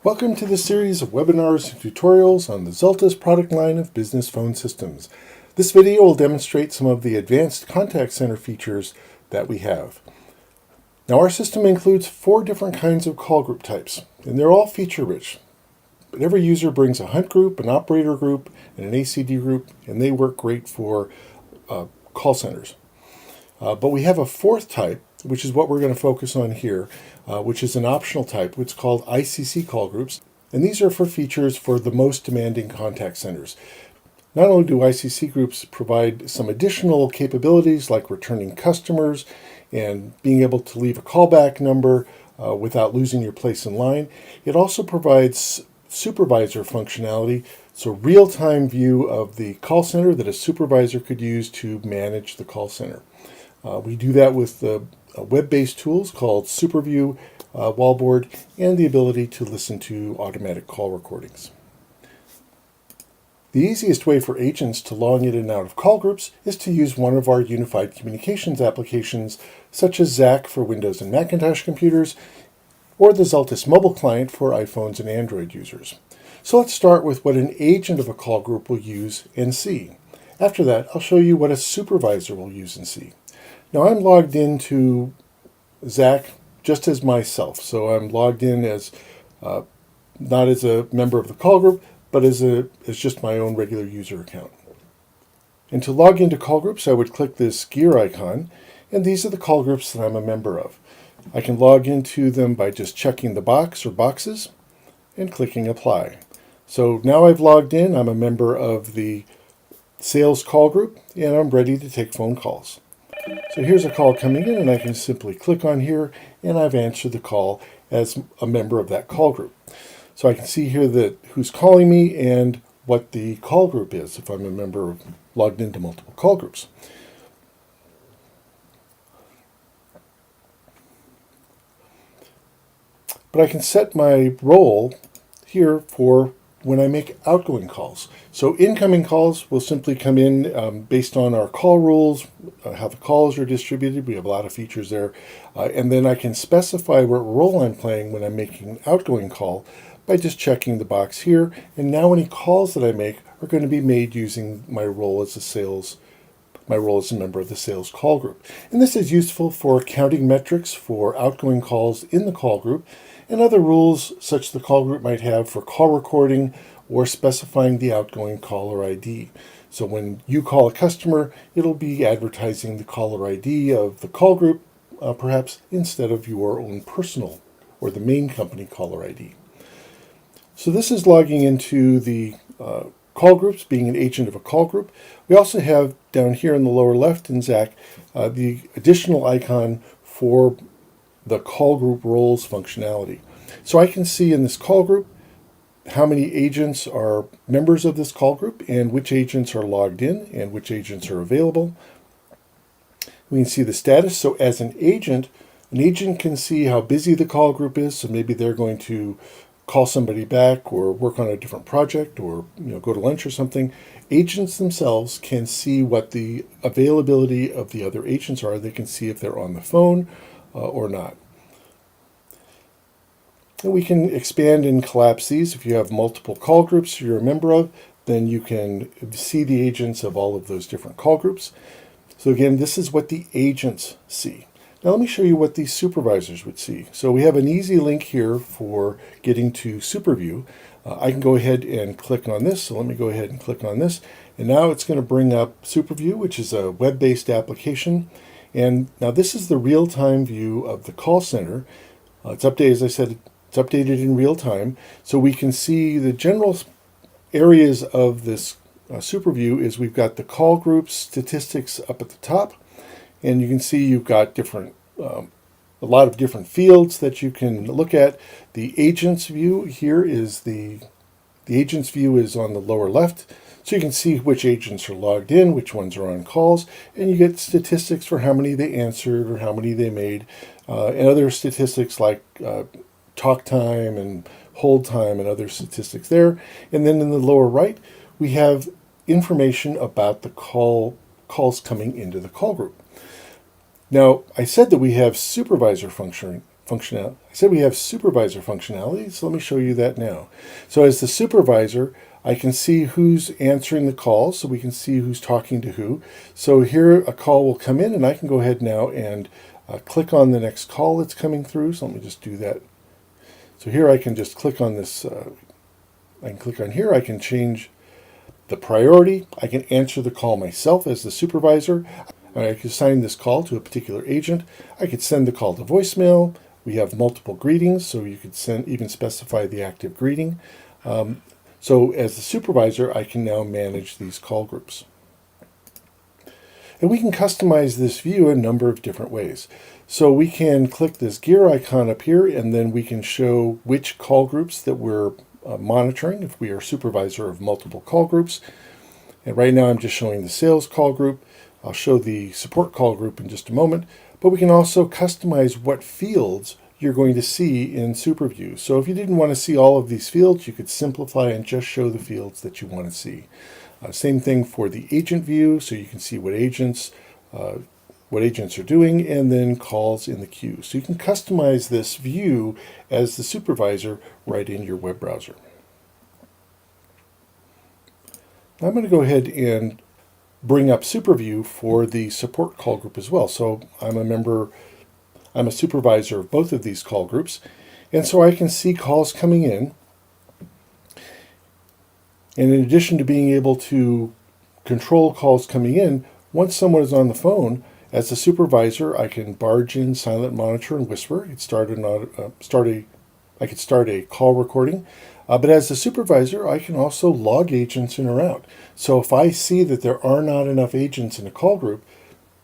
Welcome to this series of webinars and tutorials on the Zultys product line of business phone systems. This video will demonstrate some of the advanced contact center features that we have. Now our system includes 4 different kinds of call group types, and they're all feature rich. But every user brings a hunt group, an operator group, and an ACD group, and they work great for call centers. But we have a 4th type, which is what we're going to focus on here, which is an optional type, which is called ICC Call Groups. And these are for features for the most demanding contact centers. Not only do ICC groups provide some additional capabilities like returning customers and being able to leave a callback number without losing your place in line, it also provides supervisor functionality, so real-time view of the call center that a supervisor could use to manage the call center. We do that with the web-based tools called SuperView, Wallboard, and the ability to listen to automatic call recordings. The easiest way for agents to log in and out of call groups is to use one of our unified communications applications, such as ZAC for Windows and Macintosh computers, or the Zultys mobile client for iPhones and Android users. So let's start with what an agent of a call group will use and see. After that, I'll show you what a supervisor will use and see. Now I'm logged into ZAC just as myself, so I'm logged in as not as a member of the call group, but as just my own regular user account. And to log into call groups, I would click this gear icon, and these are the call groups that I'm a member of. I can log into them by just checking the box or boxes and clicking apply. So now I've logged in, I'm a member of the sales call group, and I'm ready to take phone calls. So here's a call coming in, and I can simply click on here, and I've answered the call as a member of that call group. So I can see here that who's calling me and what the call group is if I'm a member logged into multiple call groups. But I can set my role here for when I make outgoing calls. So incoming calls will simply come in based on our call rules, how the calls are distributed. We have a lot of features there. And then I can specify what role I'm playing when I'm making an outgoing call by just checking the box here. And now any calls that I make are going to be made using my role as a member of the sales call group. And this is useful for counting metrics for outgoing calls in the call group and other rules such the call group might have for call recording or specifying the outgoing caller ID. So when you call a customer, it'll be advertising the caller ID of the call group, perhaps instead of your own personal or the main company caller ID. So this is logging into the call groups, being an agent of a call group. We also have down here in the lower left in ZAC the additional icon for the call group roles functionality. So I can see in this call group how many agents are members of this call group and which agents are logged in and which agents are available. We can see the status. So as an agent can see how busy the call group is. So maybe they're going to call somebody back or work on a different project or go to lunch or something. Agents themselves can see what the availability of the other agents are. They can see if they're on the phone or not. And we can expand and collapse these. If you have multiple call groups you're a member of, then you can see the agents of all of those different call groups. So again, this is what the agents see. Now let me show you what these supervisors would see. So we have an easy link here for getting to SuperView. I can go ahead and click on this. So let me go ahead and click on this. And now it's going to bring up SuperView, which is a web-based application. And now this is the real-time view of the call center. It's updated, as I said, it's updated in real time. So we can see the general areas of this SuperView is we've got the call group statistics up at the top. And you can see you've got a lot of different fields that you can look at. The agent's view here is the agent's view is on the lower left. So you can see which agents are logged in, which ones are on calls, and you get statistics for how many they answered or how many they made, and other statistics like talk time and hold time and other statistics there. And then in the lower right, we have information about the calls coming into the call group. Now, I said that we have supervisor functionality. I said we have supervisor functionality, so let me show you that now. So as the supervisor, I can see who's answering the call, so we can see who's talking to who. So here a call will come in, and I can go ahead now and click on the next call that's coming through. So let me just do that. So here I can just click on this. I can click on here. I can change the priority. I can answer the call myself as the supervisor. I can assign this call to a particular agent. I could send the call to voicemail. We have multiple greetings, so you could even specify the active greeting. So as the supervisor, I can now manage these call groups. And we can customize this view a number of different ways. So we can click this gear icon up here, and then we can show which call groups that we're monitoring if we are supervisor of multiple call groups. And right now I'm just showing the sales call group. I'll show the support call group in just a moment, but we can also customize what fields you're going to see in SuperView. So if you didn't want to see all of these fields, you could simplify and just show the fields that you want to see. Same thing for the agent view, so you can see what agents are doing, and then calls in the queue. So you can customize this view as the supervisor right in your web browser. Now I'm going to go ahead and bring up SuperView for the support call group as well. So I'm a supervisor of both of these call groups, and so I can see calls coming in. And in addition to being able to control calls coming in, once someone is on the phone, as a supervisor, I can barge in, silent monitor, and whisper. I could start a call recording. But as a supervisor, I can also log agents in or out. So if I see that there are not enough agents in a call group,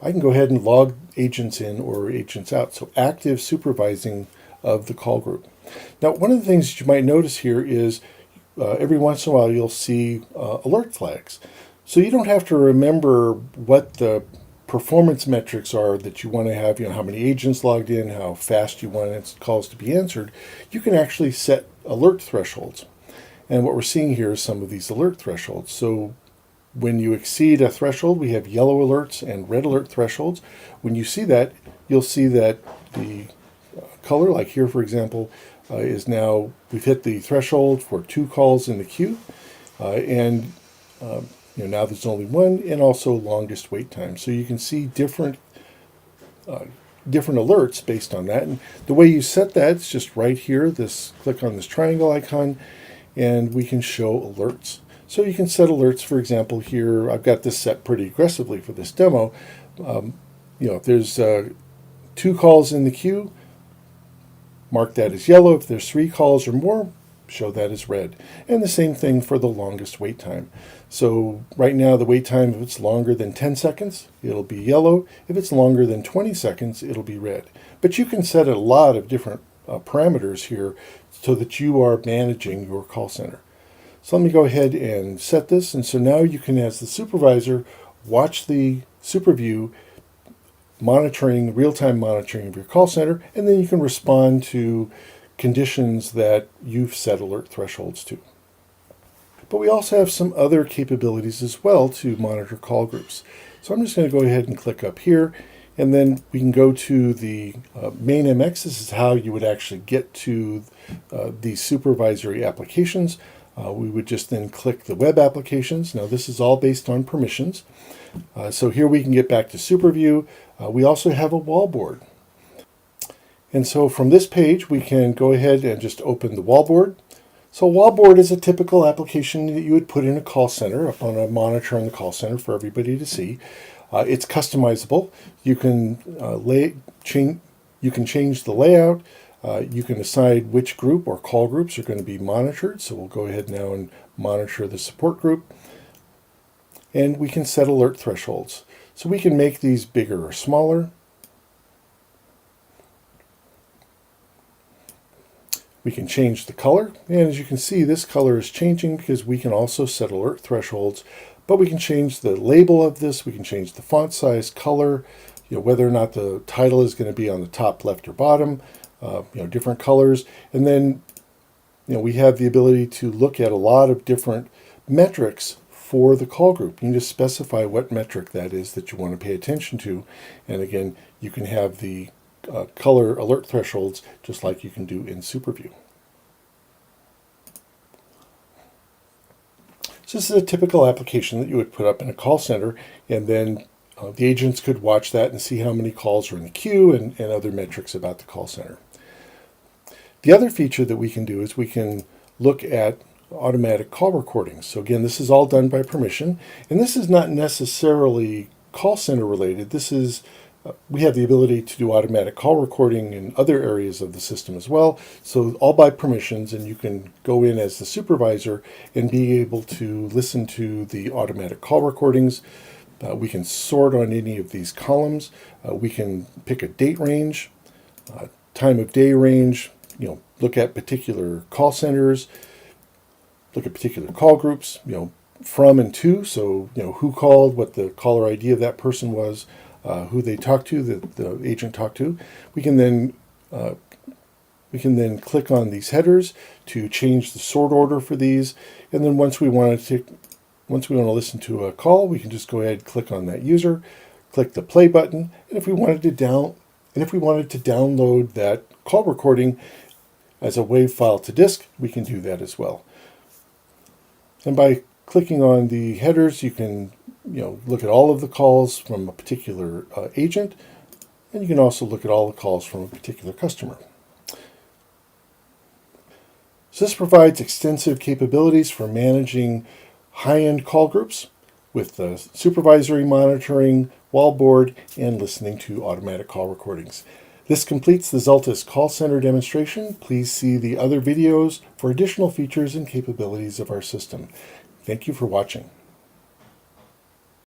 I can go ahead and log agents in or agents out. So active supervising of the call group. Now, one of the things that you might notice here is every once in a while you'll see alert flags. So you don't have to remember what the performance metrics are that you want to have, how many agents logged in, how fast you want calls to be answered. You can actually set alert thresholds. And what we're seeing here is some of these alert thresholds. So when you exceed a threshold, we have yellow alerts and red alert thresholds. When you see that, you'll see that the color, like here, for example, is now, we've hit the threshold for 2 calls in the queue. Now there's only 1, and also longest wait time. So you can see different alerts based on that. And the way you set that is just right here, click on this triangle icon, and we can show alerts. So you can set alerts, for example, here, I've got this set pretty aggressively for this demo. If there's 2 calls in the queue, mark that as yellow. If there's 3 calls or more, show that as red. And the same thing for the longest wait time. So right now the wait time, if it's longer than 10 seconds, it'll be yellow. If it's longer than 20 seconds, it'll be red. But you can set a lot of different parameters here so that you are managing your call center. So let me go ahead and set this. And so now you can, as the supervisor, watch the SuperView real-time monitoring of your call center, and then you can respond to conditions that you've set alert thresholds to. But we also have some other capabilities as well to monitor call groups. So I'm just going to go ahead and click up here, and then we can go to the main MX. This is how you would actually get to these supervisory applications. We would just then click the web applications. Now this is all based on permissions. So here we can get back to SuperView. We also have a wallboard. And so from this page, we can go ahead and just open the wallboard. So wallboard is a typical application that you would put in a call center, up on a monitor in the call center for everybody to see. It's customizable. You can change the layout. You can decide which group or call groups are going to be monitored. So we'll go ahead now and monitor the support group. And we can set alert thresholds. So we can make these bigger or smaller. We can change the color, and as you can see, this color is changing because we can also set alert thresholds, but we can change the label of this, we can change the font size, color, whether or not the title is going to be on the top, left, or bottom, different colors. And then, we have the ability to look at a lot of different metrics for the call group. You can just specify what metric that is that you want to pay attention to. And again, you can have the color alert thresholds, just like you can do in SuperView. So this is a typical application that you would put up in a call center, and then the agents could watch that and see how many calls are in the queue and other metrics about the call center. The other feature that we can do is we can look at automatic call recordings. So again, this is all done by permission, and this is not necessarily call center related. This is we have the ability to do automatic call recording in other areas of the system as well. So all by permissions, and you can go in as the supervisor and be able to listen to the automatic call recordings. We can sort on any of these columns. We can pick a date range, time of day range, look at particular call centers, look at particular call groups, from and to. So, who called, what the caller ID of that person was, who they talked to, the agent talked to. We can then click on these headers to change the sort order for these. And then once we want to listen to a call, we can just go ahead and click on that user, click the play button, and if we wanted to download that call recording as a WAV file to disk, we can do that as well. And by clicking on the headers, you can look at all of the calls from a particular agent, and you can also look at all the calls from a particular customer. So this provides extensive capabilities for managing high-end call groups with supervisory monitoring, wallboard, and listening to automatic call recordings. This completes the Zultys Call Center demonstration. Please see the other videos for additional features and capabilities of our system. Thank you for watching.